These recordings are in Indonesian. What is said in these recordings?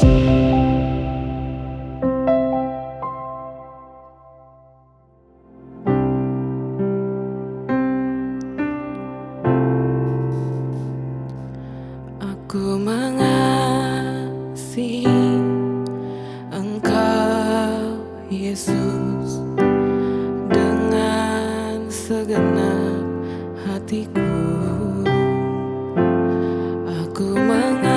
Aku mengasihi Engkau, Yesus, dengan segenap hatiku. Aku mengasihi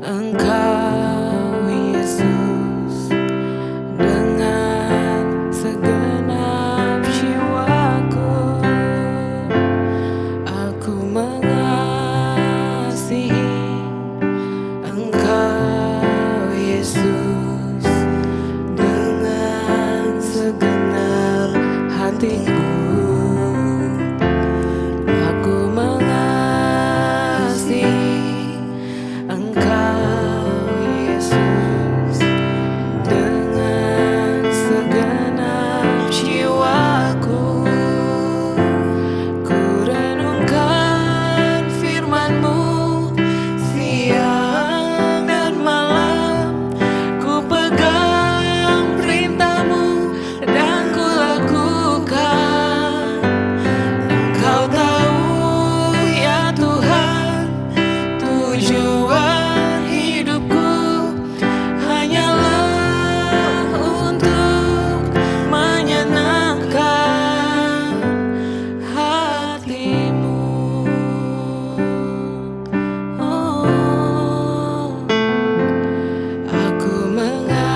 Engkau, Yesus, dengan segenap jiwaku. Aku mengasihi Engkau, Yesus, dengan segenap hatiku. Aku mengasihi Engkau, Yesus, dengan segenap jiwaku. Ku renungkan firman-Mu siang dan malam. Ku pegang perintah-Mu dan ku lakukan. Engkau tahu ya Tuhan, tujuan hidupku hanyalah untuk menyenangkan hati-Mu. Oh, aku mengasihi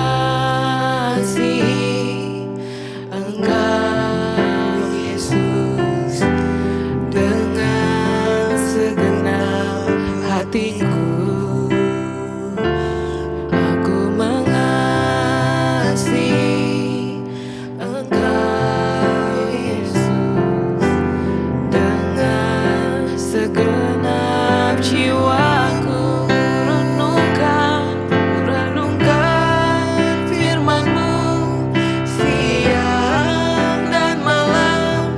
Engkau, Yesus, dengan segenap hatiku. Aku mengasihi Engkau, Yesus, dengan segenap jiwaku. Renungkan firman-Mu siang dan malam.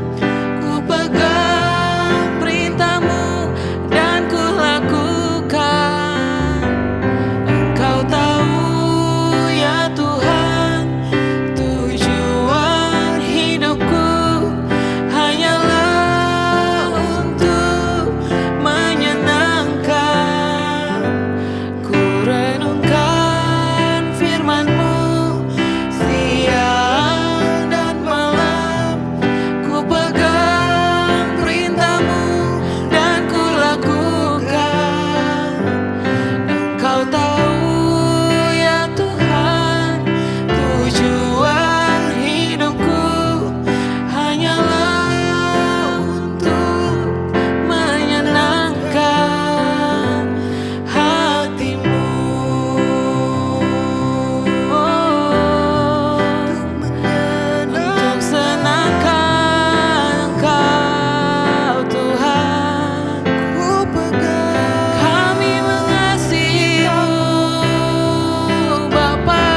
Ku pegang perintah-Mu dan ku lakukan. Engkau tahu ya Tuhan, tujuan hidupku hanyalah untuk menyenangkan. Ku renungkan firman-Mu siang dan malam. Ku pegang perintah-Mu dan ku lakukan. Engkau tahu ya Tuhan, tujuan hidupku hanyalah untuk menyenangkan hati-Mu. Untuk senangkan Engkau Tuhan, kami mengasihi-Mu Bapa.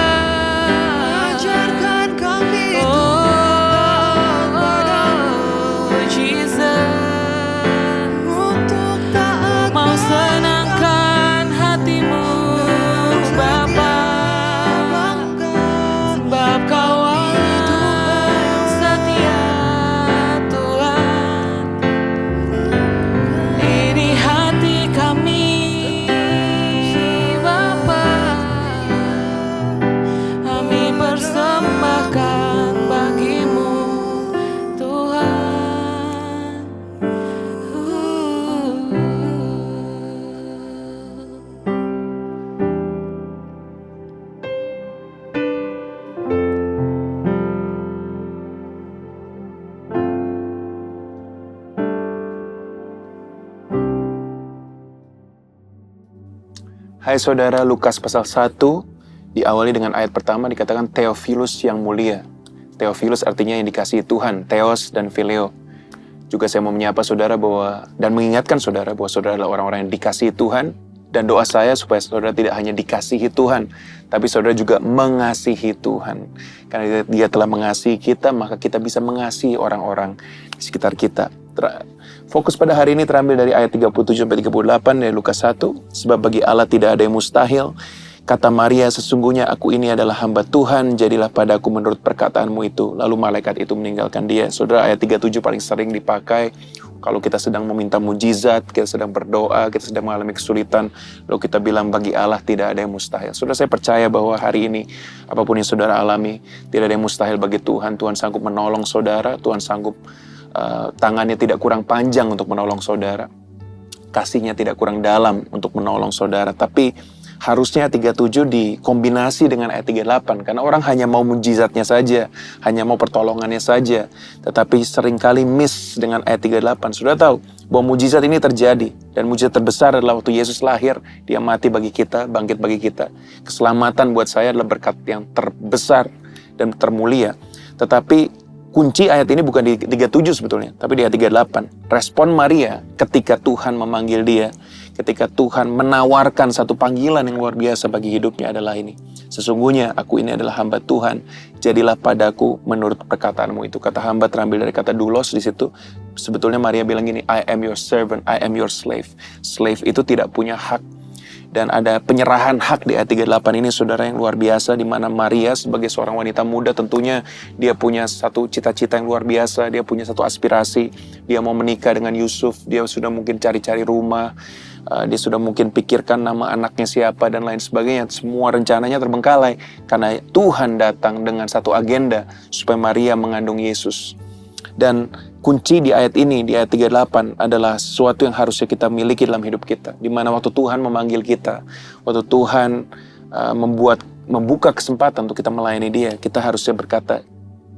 Ajarkan kami Jesus, untuk taat mau senangkan hati-Mu Bapa. Sebab Kau yang setia Tuhan. Ini hati kami Bapa, kami persembahkan bagi-Mu Tuhan. Hai saudara, Lukas pasal 1 diawali dengan ayat pertama dikatakan Theophilus yang mulia. Theophilus artinya yang dikasihi Tuhan, Theos dan Phileo. Juga saya mau menyapa saudara dan mengingatkan saudara bahwa saudara adalah orang-orang yang dikasihi Tuhan Dan doa saya supaya saudara tidak hanya dikasihi Tuhan, tapi saudara juga mengasihi Tuhan. Karena Dia telah mengasihi kita, maka kita bisa mengasihi orang-orang di sekitar kita. Fokus pada hari ini terambil dari ayat 37-38 dari Lukas 1. Sebab bagi Allah tidak ada yang mustahil. Kata Maria, sesungguhnya aku ini adalah hamba Tuhan, jadilah padaku menurut perkataanmu itu. Lalu malaikat itu meninggalkan dia. Saudara, ayat 37 paling sering dipakai kalau kita sedang meminta mujizat, kita sedang berdoa, kita sedang mengalami kesulitan, lalu kita bilang bagi Allah tidak ada yang mustahil. Saudara, saya percaya bahwa hari ini, apapun yang saudara alami, tidak ada yang mustahil bagi Tuhan. Tuhan sanggup menolong saudara, Tuhan sanggup, tangannya tidak kurang panjang untuk menolong saudara. Kasihnya tidak kurang dalam untuk menolong saudara. Tapi harusnya 37 dikombinasi dengan ayat 38. Karena orang hanya mau mujizatnya saja, hanya mau pertolongannya saja. Tetapi seringkali miss dengan ayat 38. Sudah tahu bahwa mujizat ini terjadi. Dan mujizat terbesar adalah waktu Yesus lahir. Dia mati bagi kita, bangkit bagi kita. Keselamatan buat saya adalah berkat yang terbesar dan termulia. Tetapi kunci ayat ini bukan di 37 sebetulnya, tapi di ayat 38. Respon Maria ketika Tuhan memanggil dia, ketika Tuhan menawarkan satu panggilan yang luar biasa bagi hidupnya adalah ini. Sesungguhnya aku ini adalah hamba Tuhan, jadilah padaku menurut perkataanmu itu. Kata hamba terambil dari kata doulos di situ. Sebetulnya Maria bilang gini, I am your servant, I am your slave. Slave itu tidak punya hak. Dan ada penyerahan hak di ayat 38 ini, saudara, yang luar biasa, di mana Maria sebagai seorang wanita muda tentunya dia punya satu cita-cita yang luar biasa, dia punya satu aspirasi, dia mau menikah dengan Yusuf, dia sudah mungkin cari-cari rumah, dia sudah mungkin pikirkan nama anaknya siapa dan lain sebagainya. Semua rencananya terbengkalai karena Tuhan datang dengan satu agenda supaya Maria mengandung Yesus. Dan kunci di ayat ini, di ayat 38 adalah sesuatu yang harusnya kita miliki dalam hidup kita. Di mana waktu Tuhan memanggil kita, waktu Tuhan membuka kesempatan untuk kita melayani Dia, kita harusnya berkata,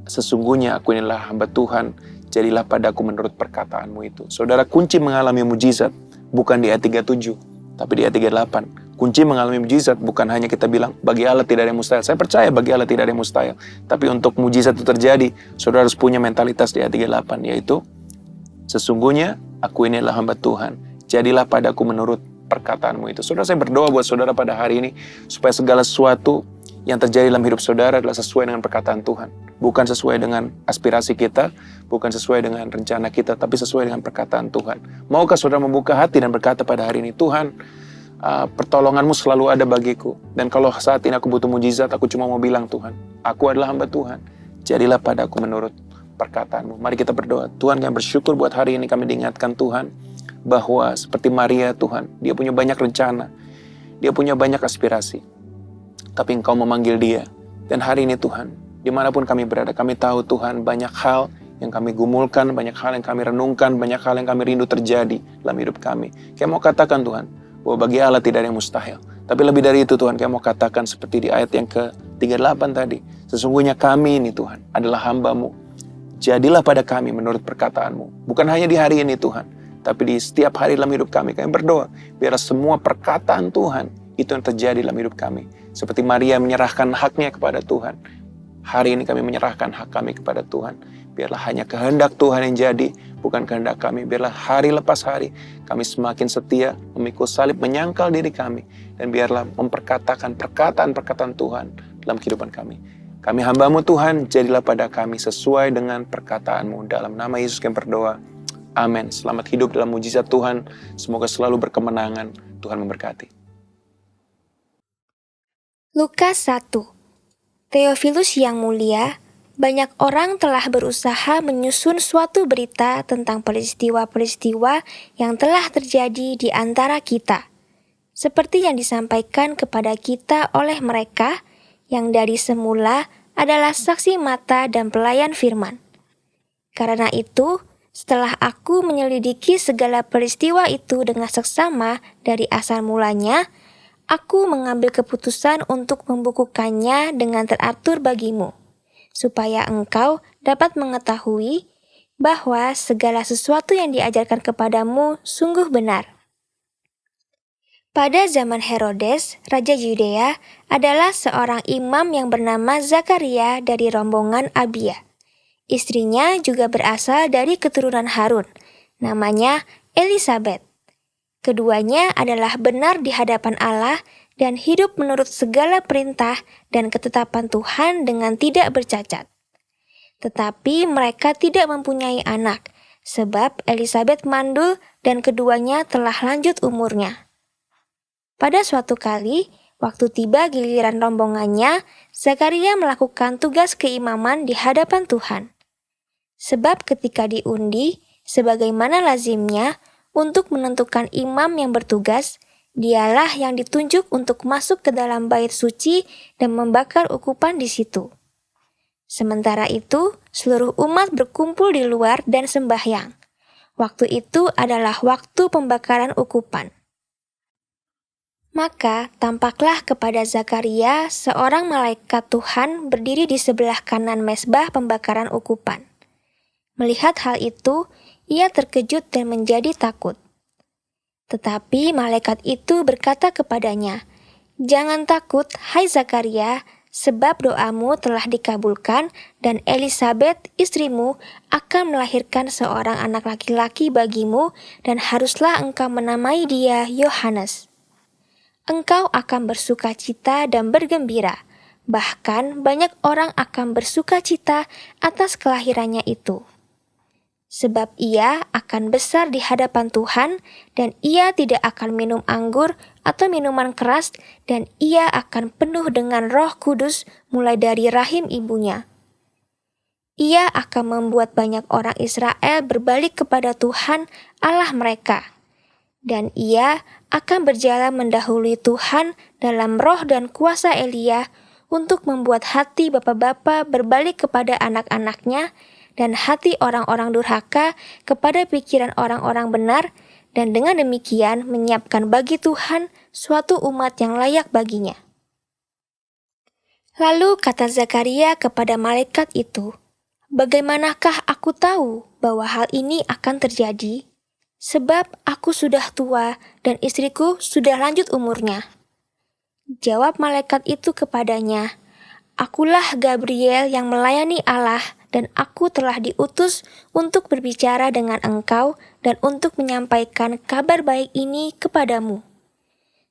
sesungguhnya aku inilah hamba Tuhan, jadilah padaku menurut perkataanmu itu. Saudara, kunci mengalami mujizat bukan di ayat 37, tapi di ayat 38. Kunci mengalami mujizat bukan hanya kita bilang, bagi Allah tidak ada yang mustahil. Saya percaya bagi Allah tidak ada yang mustahil. Tapi untuk mujizat itu terjadi, saudara harus punya mentalitas di ayat 38, yaitu, sesungguhnya aku ini adalah hamba Tuhan, jadilah padaku menurut perkataanmu itu. Saudara, saya berdoa buat saudara pada hari ini, supaya segala sesuatu yang terjadi dalam hidup saudara adalah sesuai dengan perkataan Tuhan. Bukan sesuai dengan aspirasi kita, bukan sesuai dengan rencana kita, tapi sesuai dengan perkataan Tuhan. Maukah saudara membuka hati dan berkata pada hari ini, Tuhan, pertolonganmu selalu ada bagiku. Dan kalau saat ini aku butuh mujizat, aku cuma mau bilang, Tuhan, aku adalah hamba Tuhan, jadilah padaku menurut perkataanmu. Mari kita berdoa. Tuhan, kami bersyukur buat hari ini kami diingatkan Tuhan, bahwa seperti Maria, Tuhan, dia punya banyak rencana, dia punya banyak aspirasi, tapi Engkau memanggil dia. Dan hari ini Tuhan, dimanapun kami berada, kami tahu Tuhan, banyak hal yang kami gumulkan, banyak hal yang kami renungkan, banyak hal yang kami rindu terjadi dalam hidup kami. Kami mau katakan Tuhan, bahwa bagi Allah tidak ada yang mustahil. Tapi lebih dari itu Tuhan, kami mau katakan seperti di ayat yang ke-38 tadi. Sesungguhnya kami ini Tuhan adalah hamba-Mu. Jadilah pada kami menurut perkataanmu. Bukan hanya di hari ini Tuhan, tapi di setiap hari dalam hidup kami. Kami berdoa, biar semua perkataan Tuhan itu yang terjadi dalam hidup kami. Seperti Maria menyerahkan haknya kepada Tuhan. Hari ini kami menyerahkan hak kami kepada Tuhan. Biarlah hanya kehendak Tuhan yang jadi, bukan kehendak kami. Biarlah hari lepas hari kami semakin setia, memikul salib, menyangkal diri kami. Dan biarlah memperkatakan perkataan-perkataan Tuhan dalam kehidupan kami. Kami hamba-Mu Tuhan, jadilah pada kami sesuai dengan perkataan-Mu. Dalam nama Yesus kami berdoa. Amin. Selamat hidup dalam mujizat Tuhan. Semoga selalu berkemenangan. Tuhan memberkati. Lukas 1. Theophilus yang mulia, banyak orang telah berusaha menyusun suatu berita tentang peristiwa-peristiwa yang telah terjadi di antara kita, seperti yang disampaikan kepada kita oleh mereka yang dari semula adalah saksi mata dan pelayan firman. Karena itu, setelah aku menyelidiki segala peristiwa itu dengan seksama dari asal mulanya, aku mengambil keputusan untuk membukukannya dengan teratur bagimu, supaya engkau dapat mengetahui bahwa segala sesuatu yang diajarkan kepadamu sungguh benar. Pada zaman Herodes, Raja Yudea adalah seorang imam yang bernama Zakaria dari rombongan Abia. Istrinya juga berasal dari keturunan Harun, namanya Elisabet. Keduanya adalah benar di hadapan Allah dan hidup menurut segala perintah dan ketetapan Tuhan dengan tidak bercacat. Tetapi mereka tidak mempunyai anak, sebab Elisabet mandul dan keduanya telah lanjut umurnya. Pada suatu kali, waktu tiba giliran rombongannya, Zakaria melakukan tugas keimaman di hadapan Tuhan. Sebab ketika diundi, sebagaimana lazimnya, untuk menentukan imam yang bertugas, dialah yang ditunjuk untuk masuk ke dalam bait suci dan membakar ukupan di situ. Sementara itu, seluruh umat berkumpul di luar dan sembahyang. Waktu itu adalah waktu pembakaran ukupan. Maka tampaklah kepada Zakaria seorang malaikat Tuhan berdiri di sebelah kanan mezbah pembakaran ukupan. Melihat hal itu, ia terkejut dan menjadi takut. Tetapi malaikat itu berkata kepadanya, "Jangan takut, hai Zakaria, sebab doamu telah dikabulkan dan Elisabet istrimu akan melahirkan seorang anak laki-laki bagimu dan haruslah engkau menamai dia Yohanes. Engkau akan bersukacita dan bergembira, bahkan banyak orang akan bersukacita atas kelahirannya itu. Sebab ia akan besar di hadapan Tuhan, dan ia tidak akan minum anggur atau minuman keras, dan ia akan penuh dengan Roh Kudus mulai dari rahim ibunya. Ia akan membuat banyak orang Israel berbalik kepada Tuhan Allah mereka. Dan ia akan berjalan mendahului Tuhan dalam roh dan kuasa Elia untuk membuat hati bapa-bapa berbalik kepada anak-anaknya, dan hati orang-orang durhaka kepada pikiran orang-orang benar, dan dengan demikian menyiapkan bagi Tuhan suatu umat yang layak baginya." Lalu kata Zakaria kepada malaikat itu, "Bagaimanakah aku tahu bahwa hal ini akan terjadi? Sebab aku sudah tua dan istriku sudah lanjut umurnya." Jawab malaikat itu kepadanya, "Akulah Gabriel yang melayani Allah, dan aku telah diutus untuk berbicara dengan engkau dan untuk menyampaikan kabar baik ini kepadamu.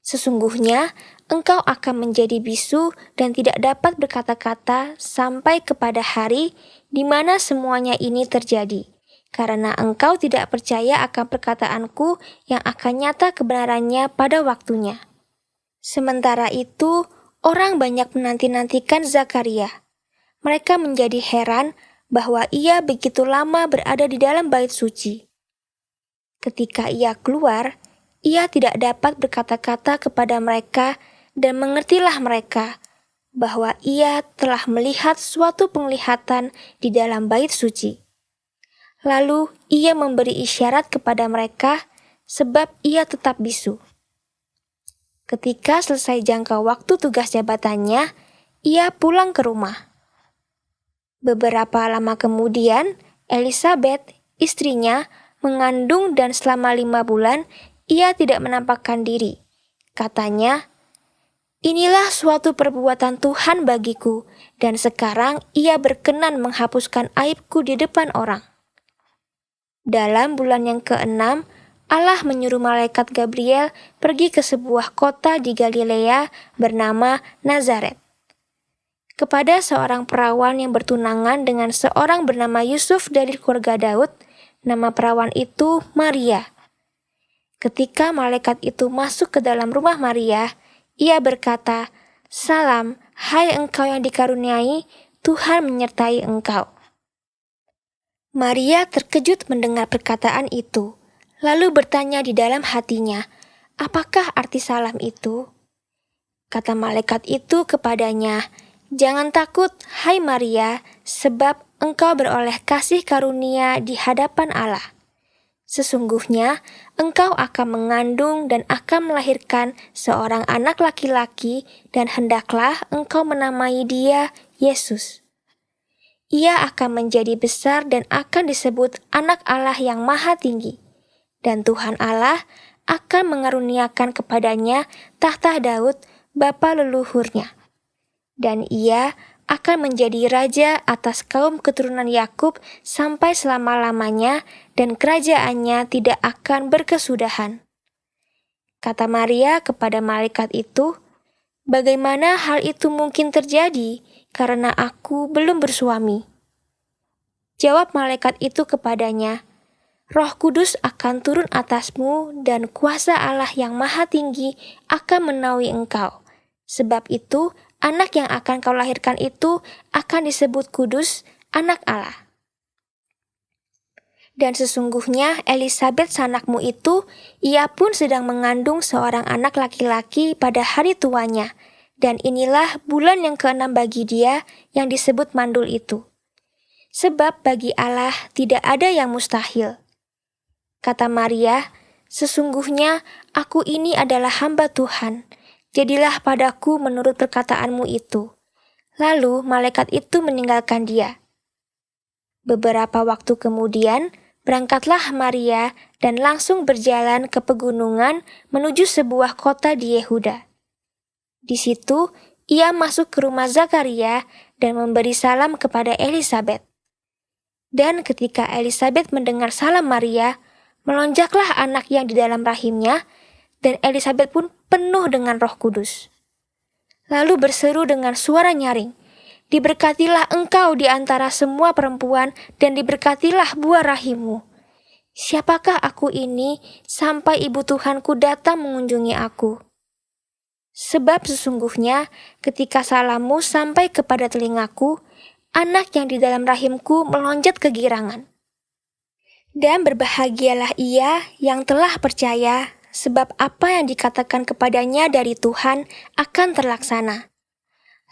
Sesungguhnya engkau akan menjadi bisu dan tidak dapat berkata-kata sampai kepada hari di mana semuanya ini terjadi, karena engkau tidak percaya akan perkataanku yang akan nyata kebenarannya pada waktunya." Sementara itu, orang banyak menanti-nantikan Zakaria. Mereka menjadi heran bahwa ia begitu lama berada di dalam bait suci. Ketika ia keluar, ia tidak dapat berkata-kata kepada mereka, dan mengertilah mereka bahwa ia telah melihat suatu penglihatan di dalam bait suci. Lalu ia memberi isyarat kepada mereka, sebab ia tetap bisu. Ketika selesai jangka waktu tugas jabatannya, ia pulang ke rumah. Beberapa lama kemudian, Elisabet, istrinya, mengandung dan selama 5 bulan ia tidak menampakkan diri. Katanya, "Inilah suatu perbuatan Tuhan bagiku, dan sekarang ia berkenan menghapuskan aibku di depan orang." Dalam bulan yang ke-6, Allah menyuruh malaikat Gabriel pergi ke sebuah kota di Galilea bernama Nazaret, kepada seorang perawan yang bertunangan dengan seorang bernama Yusuf dari keluarga Daud. Nama perawan itu Maria. Ketika malaikat itu masuk ke dalam rumah Maria, ia berkata, "Salam, hai engkau yang dikaruniai, Tuhan menyertai engkau." Maria terkejut mendengar perkataan itu, lalu bertanya di dalam hatinya, "Apakah arti salam itu?" Kata malaikat itu kepadanya, "Jangan takut, hai Maria, sebab engkau beroleh kasih karunia di hadapan Allah. Sesungguhnya engkau akan mengandung dan akan melahirkan seorang anak laki-laki, dan hendaklah engkau menamai dia Yesus. Ia akan menjadi besar dan akan disebut Anak Allah yang Maha Tinggi, dan Tuhan Allah akan mengaruniakan kepadanya tahta Daud, bapa leluhurnya. Dan ia akan menjadi raja atas kaum keturunan Yakub sampai selama-lamanya, dan kerajaannya tidak akan berkesudahan." Kata Maria kepada malaikat itu, "Bagaimana hal itu mungkin terjadi karena aku belum bersuami?" Jawab malaikat itu kepadanya, "Roh Kudus akan turun atasmu dan kuasa Allah yang Maha Tinggi akan menaungi engkau. Sebab itu, anak yang akan kau lahirkan itu akan disebut kudus, anak Allah. Dan sesungguhnya Elisabet sanakmu itu, ia pun sedang mengandung seorang anak laki-laki pada hari tuanya. Dan inilah bulan yang ke-6 bagi dia yang disebut mandul itu. Sebab bagi Allah tidak ada yang mustahil." Kata Maria, "Sesungguhnya aku ini adalah hamba Tuhan. Jadilah padaku menurut perkataanmu itu." Lalu malaikat itu meninggalkan dia. Beberapa waktu kemudian, berangkatlah Maria dan langsung berjalan ke pegunungan menuju sebuah kota di Yehuda. Di situ, ia masuk ke rumah Zakaria dan memberi salam kepada Elisabet. Dan ketika Elisabet mendengar salam Maria, melonjaklah anak yang di dalam rahimnya, dan Elisabet pun penuh dengan Roh Kudus. Lalu berseru dengan suara nyaring, "Diberkatilah engkau di antara semua perempuan, dan diberkatilah buah rahimmu. Siapakah aku ini sampai ibu Tuhanku datang mengunjungi aku? Sebab sesungguhnya ketika salammu sampai kepada telingaku, anak yang di dalam rahimku melonjat kegirangan." Dan berbahagialah ia yang telah percaya, sebab apa yang dikatakan kepadanya dari Tuhan akan terlaksana.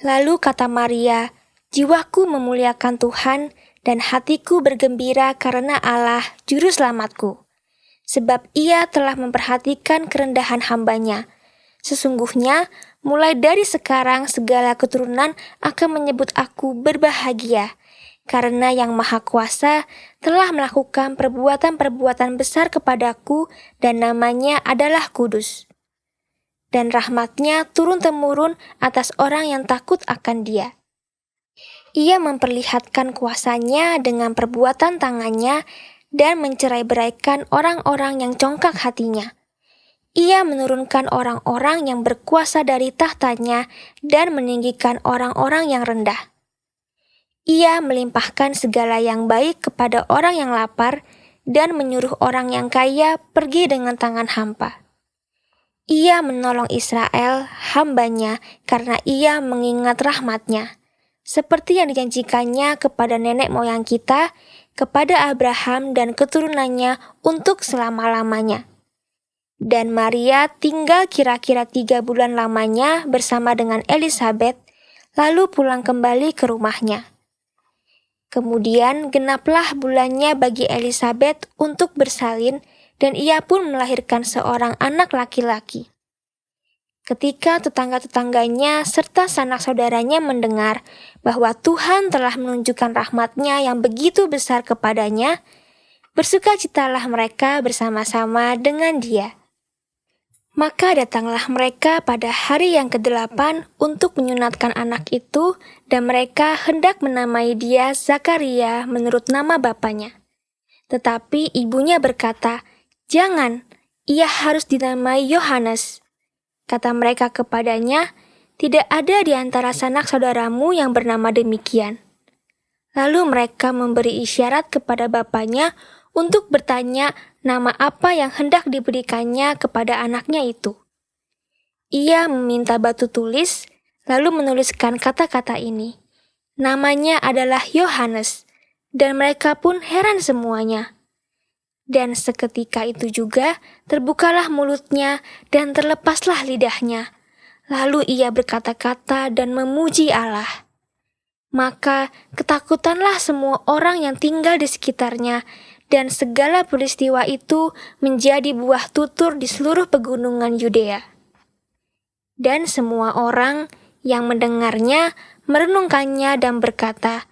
Lalu kata Maria, "Jiwaku memuliakan Tuhan, dan hatiku bergembira karena Allah, Juru Selamatku. Sebab ia telah memperhatikan kerendahan hambanya. Sesungguhnya, mulai dari sekarang segala keturunan akan menyebut aku berbahagia, karena Yang Maha Kuasa telah melakukan perbuatan-perbuatan besar kepadaku, dan namanya adalah kudus. Dan rahmatnya turun-temurun atas orang yang takut akan dia. Ia memperlihatkan kuasanya dengan perbuatan tangannya dan mencerai-beraikan orang-orang yang congkak hatinya. Ia menurunkan orang-orang yang berkuasa dari tahtanya dan meninggikan orang-orang yang rendah. Ia melimpahkan segala yang baik kepada orang yang lapar dan menyuruh orang yang kaya pergi dengan tangan hampa. Ia menolong Israel, hambanya, karena ia mengingat rahmatnya, seperti yang dijanjikannya kepada nenek moyang kita, kepada Abraham dan keturunannya untuk selama-lamanya." Dan Maria tinggal kira-kira 3 bulan lamanya bersama dengan Elisabet, lalu pulang kembali ke rumahnya. Kemudian genaplah bulannya bagi Elisabet untuk bersalin, dan ia pun melahirkan seorang anak laki-laki. Ketika tetangga-tetangganya serta sanak saudaranya mendengar bahwa Tuhan telah menunjukkan rahmat-Nya yang begitu besar kepadanya, bersukacitalah mereka bersama-sama dengan dia. Maka datanglah mereka pada hari yang ke-8 untuk menyunatkan anak itu, dan mereka hendak menamai dia Zakaria menurut nama bapaknya. Tetapi ibunya berkata, "Jangan, ia harus dinamai Yohanes." Kata mereka kepadanya, "Tidak ada di antara sanak saudaramu yang bernama demikian." Lalu mereka memberi isyarat kepada bapaknya untuk bertanya nama apa yang hendak diberikannya kepada anaknya itu. Ia meminta batu tulis, lalu menuliskan kata-kata ini. Namanya adalah Yohanes, dan mereka pun heran semuanya. Dan seketika itu juga terbukalah mulutnya dan terlepaslah lidahnya. Lalu ia berkata-kata dan memuji Allah. Maka ketakutanlah semua orang yang tinggal di sekitarnya, dan segala peristiwa itu menjadi buah tutur di seluruh pegunungan Yudea. Dan semua orang yang mendengarnya merenungkannya dan berkata,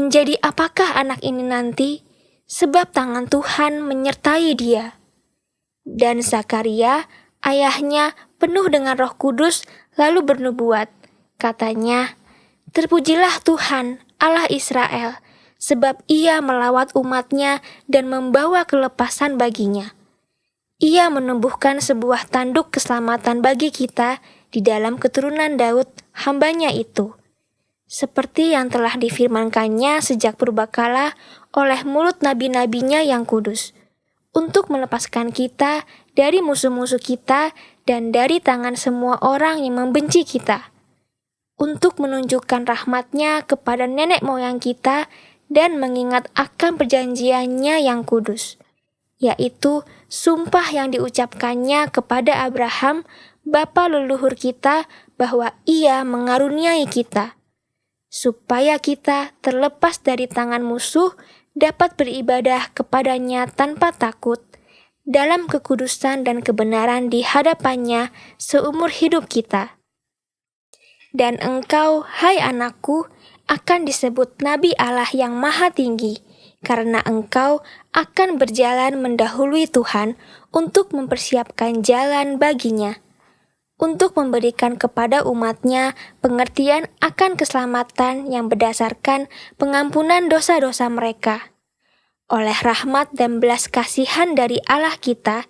"Menjadi apakah anak ini nanti? Sebab tangan Tuhan menyertai dia." Dan Zakaria, ayahnya, penuh dengan Roh Kudus, lalu bernubuat. Katanya, "Terpujilah Tuhan, Allah Israel, sebab ia melawat umatnya dan membawa kelepasan baginya. Ia menumbuhkan sebuah tanduk keselamatan bagi kita di dalam keturunan Daud, hambanya itu. Seperti yang telah difirmankannya sejak purbakala oleh mulut nabi-nabinya yang kudus, untuk melepaskan kita dari musuh-musuh kita dan dari tangan semua orang yang membenci kita, untuk menunjukkan rahmat-Nya kepada nenek moyang kita dan mengingat akan perjanjiannya yang kudus, yaitu sumpah yang diucapkannya kepada Abraham, bapa leluhur kita, bahwa ia mengaruniai kita, supaya kita terlepas dari tangan musuh dapat beribadah kepadanya tanpa takut, dalam kekudusan dan kebenaran di hadapannya seumur hidup kita. Dan engkau, hai anakku, akan disebut Nabi Allah yang Maha Tinggi, karena engkau akan berjalan mendahului Tuhan untuk mempersiapkan jalan baginya, untuk memberikan kepada umat-Nya pengertian akan keselamatan yang berdasarkan pengampunan dosa-dosa mereka, oleh rahmat dan belas kasihan dari Allah kita,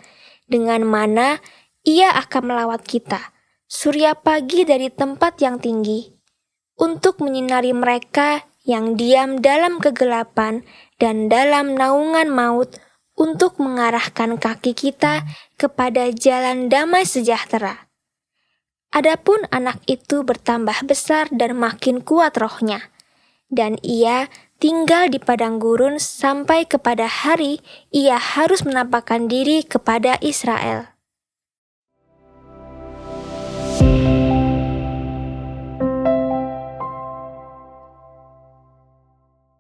dengan mana Ia akan melawat kita, surya pagi dari tempat yang tinggi, untuk menyinari mereka yang diam dalam kegelapan dan dalam naungan maut, untuk mengarahkan kaki kita kepada jalan damai sejahtera. Adapun anak itu bertambah besar dan makin kuat rohnya, dan ia tinggal di padang gurun sampai kepada hari ia harus menampakkan diri kepada Israel.